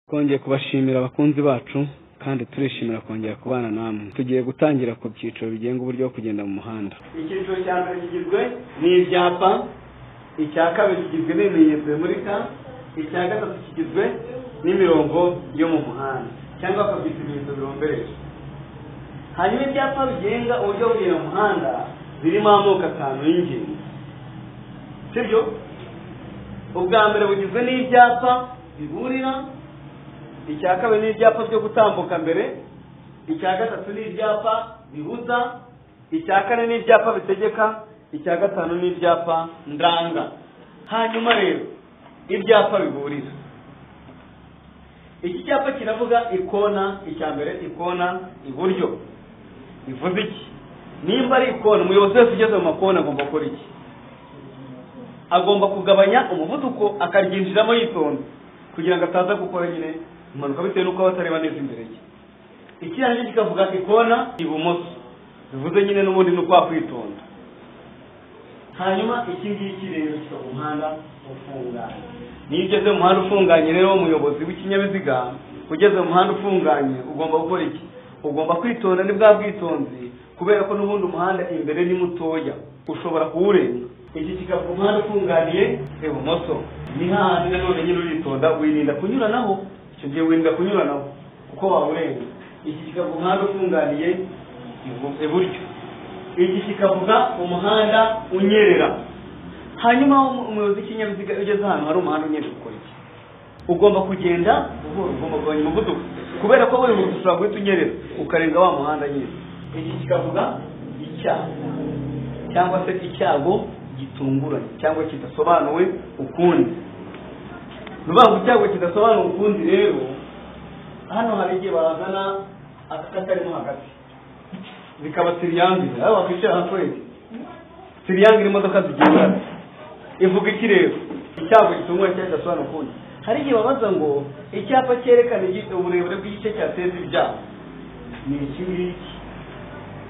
Twongeye kubashimira abakunzi bacu kandi turishimira kongera kubana namwe. Tugiye gutangira ku byiciro bigenga uburyo bwo kugenda mu muhanda. Icyiciro cya mbere kigizwe n'ibyapa, icya kabiri kigizwe n'ibimenyetso bimurika, icya gatatu kigizwe n'imirongo yo mu muhanda cyangwa akabyita ibimenyetso birombereje. Hanyuma ibyapa bigenga uburyo bwo kugenda mu muhanda birimo amoko atanu y'ingenzi. Sibyo? Ubwa mbere bugizwe n'ibyapa biburira, icya kabiri ni ibyapa byo gutambuka mbere, icya gatatu ni ibyapa bibuza, icya kane ni ibyapa bitegeka, icya gatanu ni ibyapa ndanga. Hanyuma rero ibyapa biburira, iki cyapa kiravuga ikona. Icya mbere ikona iburyo bivuze iki? Nimba ari ikona, umuyobozi wese ugeze mu makona agomba gukora iki? Agomba kugabanya umuvuduko akaryinjiramo yitonze kugira ngo ataza gukora nyine impanuka bitewe n'uko abatareba neza imbere ye. Ikirango kikavuga ikona ibumoso bivuze nyine n'ubundi ni ukwitonda. Hanyuma iki ngiki rero kikaba umuhanda ufunganye. Niyo ugeze mu muhanda ufunganye rero umuyobozi w'ikinyabiziga ugeze mu muhanda ufunganye ugomba gukora iki? Ugomba kwitonda ni bwa bwitonzi kubera ko n'ubundi umuhanda imbere ni mutoya ushobora kuwurenga. Iki kikavuga umuhanda ufunganiye ibumoso, ni hahandi nanone nyine uritonda wirinda kunyuranaho. Icyo gihe wirinda kunyuranaho kuko wawurenga. Iki kikavuga umuhanda ufunganiye iburyo. Iki kikavuga umuhanda unyerera. Hanyuma umuyobozi w'ikinyabiziga ugeze ahantu hari umuhanda unyerera ukora iki? Ugomba kugenda buhoro, ugomba kugabanya umuvuduko kubera ko buri muntu ushobora guhita unyerera ukarenga wa muhanda nyine. Iki kikavuga icyago cyangwa se icyago gitunguranye cyangwa kidasobanuwe ukundi. Nubangu icyago kidasobanuwe ukundi rero hano hari igihe bazana akakarimo hagati bikaba triangle, aho bakwicara hakwezi triangle imodoka zigenda ivuga iki rero? Icyago gitunguranye cyangwa kidasobanuwe ukundi. Hari igihe babaza ngo icyapa cyerekana uburebure bw'igice cyateza ibyago ni iki ngiki,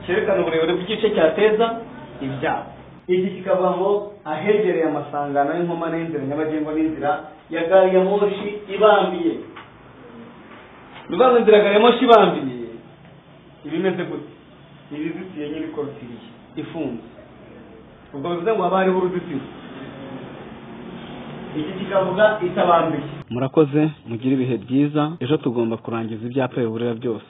cyerekana uburebure bw'igice cyateza ibyago. Iki kikavamo ahegereye amasangano y'inkomane y'inzira nyabagendwa n'inzira ya gari ya moshi ibambiye. Nubanza inzira gari ya moshi ibambiye ibimeze gute? Ibizitiye nyine ikorotiriye ifunze, ubwo bivuze ngo haba hariho uruzitiro. Iki kikavuga itabambiye. Murakoze, mugire ibihe byiza. Ejo tugomba kurangiza ibyapa biburira byose.